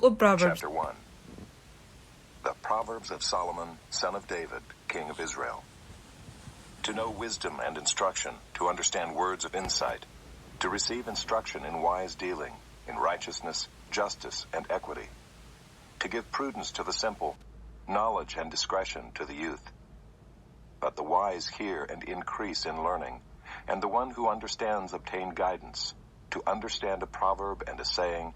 Book of Proverbs. Chapter 1. The Proverbs of Solomon, son of David, king of Israel. To know wisdom and instruction, to understand words of insight, to receive instruction in wise dealing, in righteousness, justice, and equity, to give prudence to the simple, knowledge and discretion to the youth. But the wise hear and increase in learning, and the one who understands obtain guidance, to understand a proverb and a saying,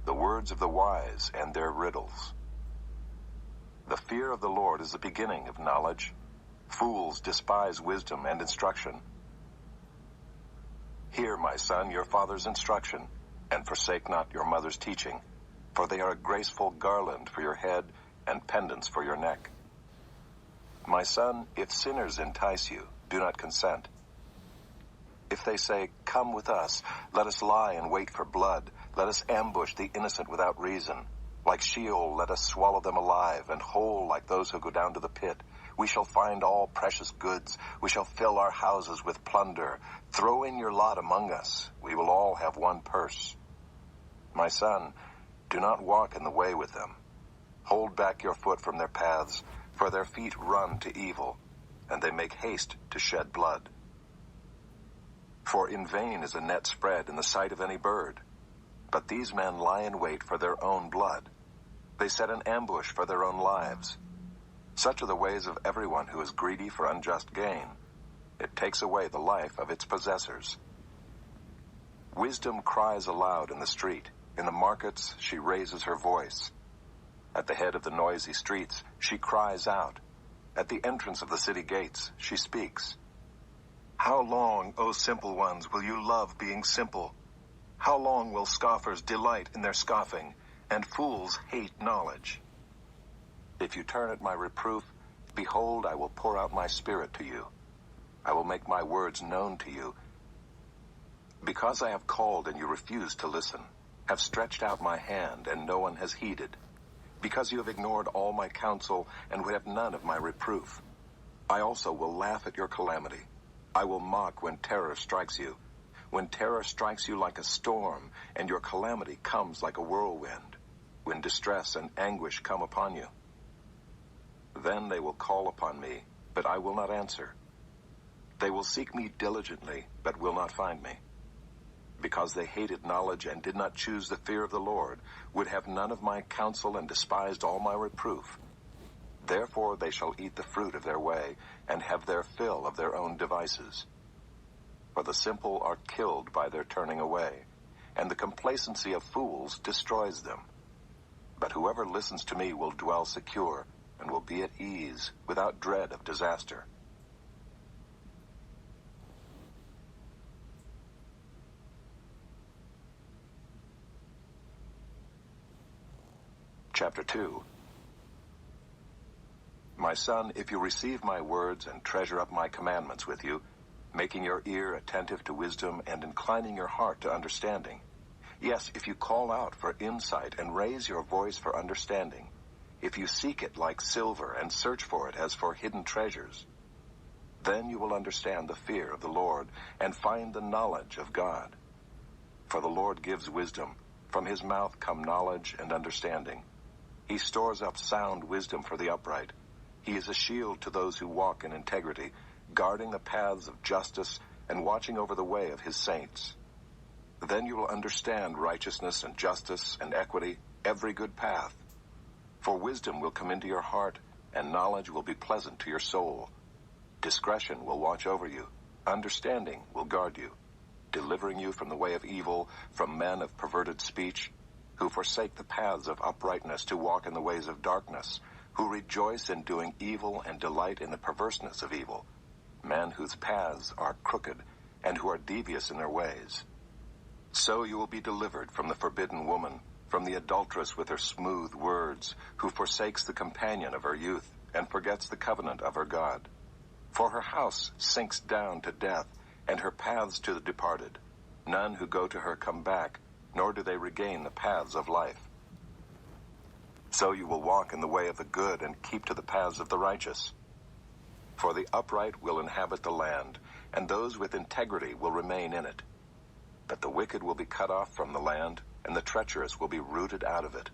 the words of the wise and their riddles. The fear of the Lord is the beginning of knowledge. Fools despise wisdom and instruction. Hear, my son, your father's instruction, and forsake not your mother's teaching, for they are a graceful garland for your head and pendants for your neck. My son, if sinners entice you, do not consent. If they say, come with us, let us lie and wait for blood, let us ambush the innocent without reason. Like Sheol, let us swallow them alive, and whole like those who go down to the pit. We shall find all precious goods. We shall fill our houses with plunder. Throw in your lot among us. We will all have one purse. My son, do not walk in the way with them. Hold back your foot from their paths, for their feet run to evil, and they make haste to shed blood. For in vain is a net spread in the sight of any bird. But these men lie in wait for their own blood. They set an ambush for their own lives. Such are the ways of everyone who is greedy for unjust gain. It takes away the life of its possessors. Wisdom cries aloud in the street. In the markets she raises her voice. At the head of the noisy streets she cries out. At the entrance of the city gates she speaks. How long, O simple ones, will you love being simple? How long will scoffers delight in their scoffing, and fools hate knowledge? If you turn at my reproof, behold, I will pour out my spirit to you. I will make my words known to you. Because I have called and you refuse to listen, have stretched out my hand and no one has heeded. Because you have ignored all my counsel and would have none of my reproof, I also will laugh at your calamity. I will mock when terror strikes you. When terror strikes you like a storm, and your calamity comes like a whirlwind, when distress and anguish come upon you. Then they will call upon me, but I will not answer. They will seek me diligently, but will not find me. Because they hated knowledge and did not choose the fear of the Lord, would have none of my counsel and despised all my reproof. Therefore they shall eat the fruit of their way, and have their fill of their own devices. For the simple are killed by their turning away, and the complacency of fools destroys them. But whoever listens to me will dwell secure, and will be at ease, without dread of disaster. Chapter 2. My son, if you receive my words and treasure up my commandments with you, making your ear attentive to wisdom and inclining your heart to understanding. Yes, if you call out for insight and raise your voice for understanding, if you seek it like silver and search for it as for hidden treasures, then you will understand the fear of the Lord and find the knowledge of God. For the Lord gives wisdom. From his mouth come knowledge and understanding. He stores up sound wisdom for the upright. He is a shield to those who walk in integrity, guarding the paths of justice and watching over the way of his saints. Then you will understand righteousness and justice and equity, every good path. For wisdom will come into your heart, and knowledge will be pleasant to your soul. Discretion will watch over you. Understanding will guard you, delivering you from the way of evil, from men of perverted speech, who forsake the paths of uprightness to walk in the ways of darkness, who rejoice in doing evil and delight in the perverseness of evil, men whose paths are crooked, and who are devious in their ways. So you will be delivered from the forbidden woman, from the adulteress with her smooth words, who forsakes the companion of her youth, and forgets the covenant of her God. For her house sinks down to death, and her paths to the departed. None who go to her come back, nor do they regain the paths of life. So you will walk in the way of the good, and keep to the paths of the righteous. For the upright will inhabit the land, and those with integrity will remain in it. But the wicked will be cut off from the land, and the treacherous will be rooted out of it.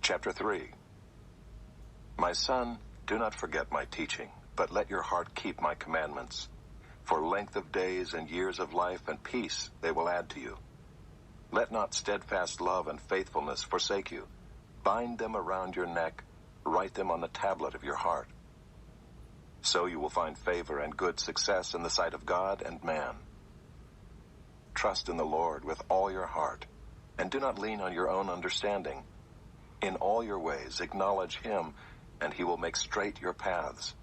Chapter 3. My son, do not forget my teaching, but let your heart keep my commandments. For length of days and years of life and peace they will add to you. Let not steadfast love and faithfulness forsake you. Bind them around your neck, write them on the tablet of your heart. So you will find favor and good success in the sight of God and man. Trust in the Lord with all your heart, and do not lean on your own understanding. In all your ways acknowledge him, and he will make straight your paths.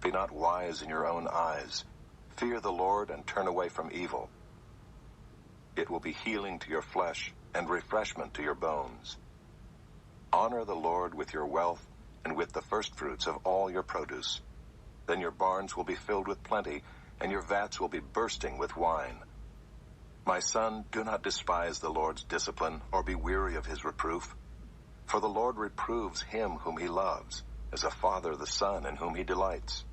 Be not wise in your own eyes. Fear the Lord and turn away from evil. It will be healing to your flesh and refreshment to your bones. Honor the Lord with your wealth and with the firstfruits of all your produce. Then your barns will be filled with plenty, and your vats will be bursting with wine. My son, do not despise the Lord's discipline or be weary of his reproof. For the Lord reproves him whom he loves, as a father the son in whom he delights.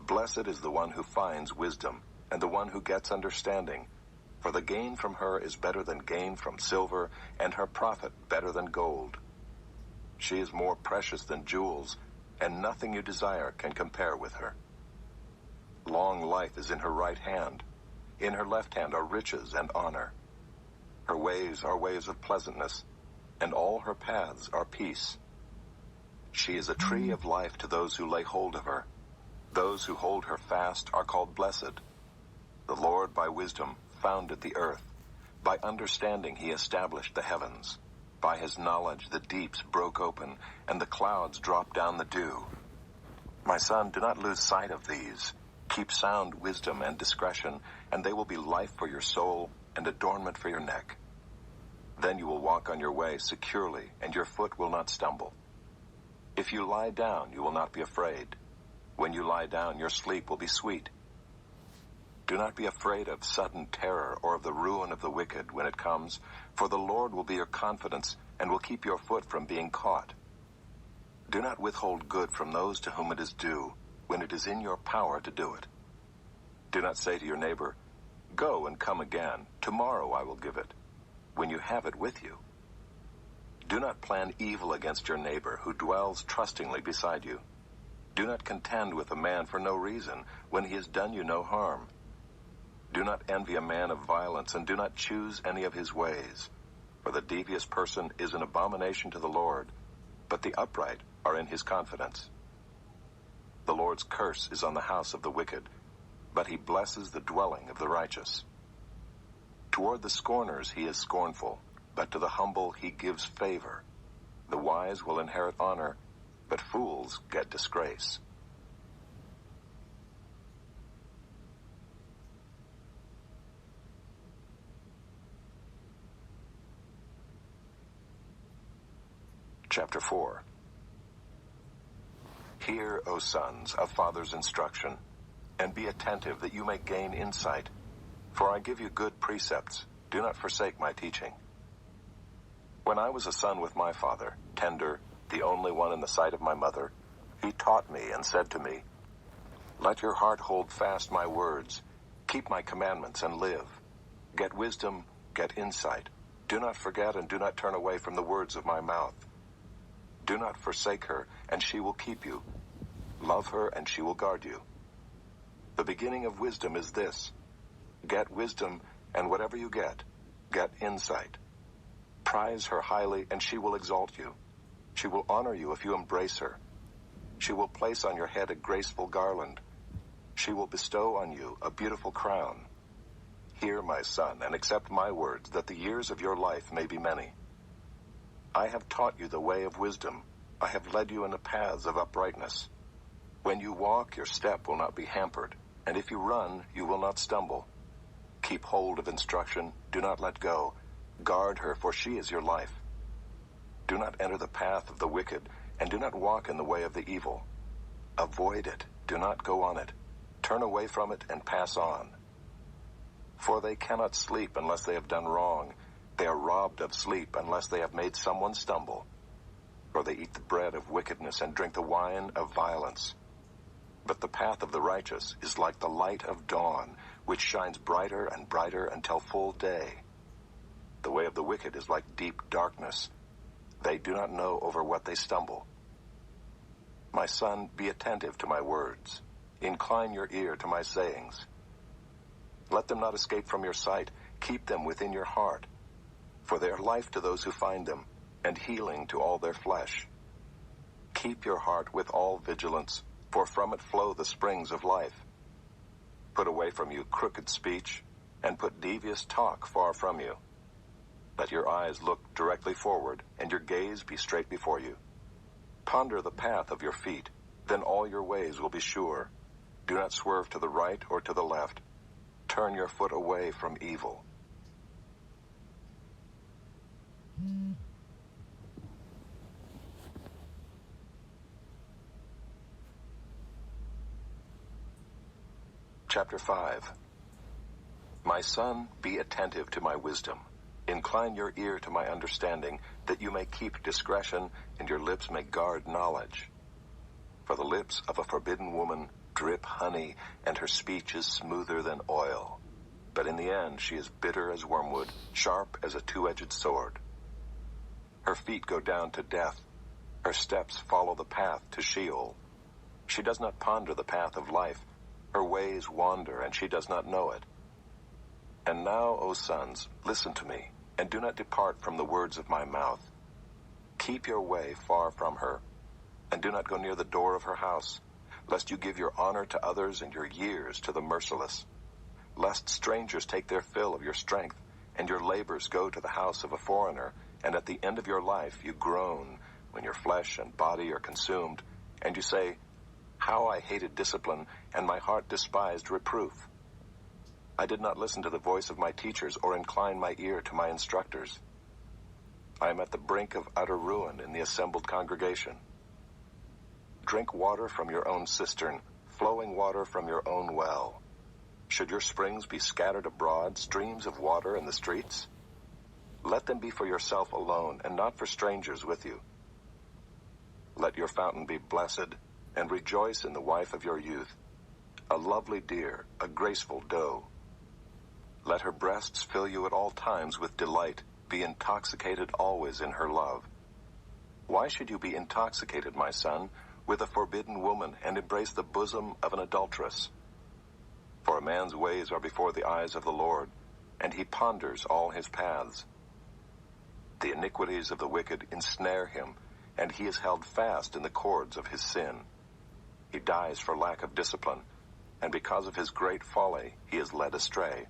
Blessed is the one who finds wisdom, and the one who gets understanding. For the gain from her is better than gain from silver, and her profit better than gold. She is more precious than jewels, and nothing you desire can compare with her. Long life is in her right hand. In her left hand are riches and honor. Her ways are ways of pleasantness, and all her paths are peace. She is a tree of life to those who lay hold of her. Those who hold her fast are called blessed. The Lord by wisdom founded the earth. By understanding he established the heavens. By his knowledge the deeps broke open, and the clouds dropped down the dew. My son, do not lose sight of these. Keep sound wisdom and discretion, and they will be life for your soul and adornment for your neck. Then you will walk on your way securely, and your foot will not stumble. If you lie down, you will not be afraid. When you lie down, your sleep will be sweet. Do not be afraid of sudden terror or of the ruin of the wicked when it comes, for the Lord will be your confidence and will keep your foot from being caught. Do not withhold good from those to whom it is due, when it is in your power to do it. Do not say to your neighbor, "Go and come again, tomorrow I will give it," when you have it with you. Do not plan evil against your neighbor who dwells trustingly beside you. Do not contend with a man for no reason when he has done you no harm. Do not envy a man of violence, and do not choose any of his ways. For the devious person is an abomination to the Lord, but the upright are in his confidence. The Lord's curse is on the house of the wicked, but he blesses the dwelling of the righteous. Toward the scorners he is scornful, but to the humble he gives favor. The wise will inherit honor, but fools get disgrace. Chapter 4. Hear, O sons, a father's instruction, and be attentive that you may gain insight. For I give you good precepts. Do not forsake my teaching. When I was a son with my father, tender, the only one in the sight of my mother, he taught me and said to me, "Let your heart hold fast my words. Keep my commandments and live. Get wisdom, get insight. Do not forget and do not turn away from the words of my mouth. Do not forsake her, and she will keep you. Love her, and she will guard you. The beginning of wisdom is this: get wisdom, and whatever you get insight. Prize her highly, and she will exalt you. She will honor you if you embrace her. She will place on your head a graceful garland. She will bestow on you a beautiful crown. Hear, my son, and accept my words, that the years of your life may be many. I have taught you the way of wisdom. I have led you in the paths of uprightness. When you walk, your step will not be hampered, and if you run, you will not stumble. Keep hold of instruction. Do not let go. Guard her, for she is your life. Do not enter the path of the wicked, and do not walk in the way of the evil. Avoid it. Do not go on it. Turn away from it and pass on. For they cannot sleep unless they have done wrong. They are robbed of sleep unless they have made someone stumble. For they eat the bread of wickedness and drink the wine of violence. But the path of the righteous is like the light of dawn, which shines brighter and brighter until full day. The way of the wicked is like deep darkness. They do not know over what they stumble. My son, be attentive to my words. Incline your ear to my sayings. Let them not escape from your sight. Keep them within your heart. For they are life to those who find them, and healing to all their flesh. Keep your heart with all vigilance, for from it flow the springs of life. Put away from you crooked speech, and put devious talk far from you. Let your eyes look directly forward, and your gaze be straight before you. Ponder the path of your feet, then all your ways will be sure. Do not swerve to the right or to the left. Turn your foot away from evil. Chapter 5. My son, be attentive to my wisdom. Incline your ear to my understanding, that you may keep discretion, and your lips may guard knowledge. For the lips of a forbidden woman drip honey, and her speech is smoother than oil. But in the end she is bitter as wormwood, sharp as a two-edged sword. Her feet go down to death. Her steps follow the path to Sheol. She does not ponder the path of life. Her ways wander, and she does not know it. And now, O sons, listen to me, and do not depart from the words of my mouth. Keep your way far from her, and do not go near the door of her house, lest you give your honor to others and your years to the merciless. Lest strangers take their fill of your strength, and your labors go to the house of a foreigner, and at the end of your life you groan when your flesh and body are consumed, and you say, how I hated discipline, and my heart despised reproof. I did not listen to the voice of my teachers or incline my ear to my instructors. I am at the brink of utter ruin in the assembled congregation. Drink water from your own cistern, flowing water from your own well. Should your springs be scattered abroad, streams of water in the streets? Let them be for yourself alone, and not for strangers with you. Let your fountain be blessed, and rejoice in the wife of your youth, a lovely deer, a graceful doe. Let her breasts fill you at all times with delight, be intoxicated always in her love. Why should you be intoxicated, my son, with a forbidden woman, and embrace the bosom of an adulteress? For a man's ways are before the eyes of the Lord, and he ponders all his paths. The iniquities of the wicked ensnare him, and he is held fast in the cords of his sin. He dies for lack of discipline, and because of his great folly he is led astray.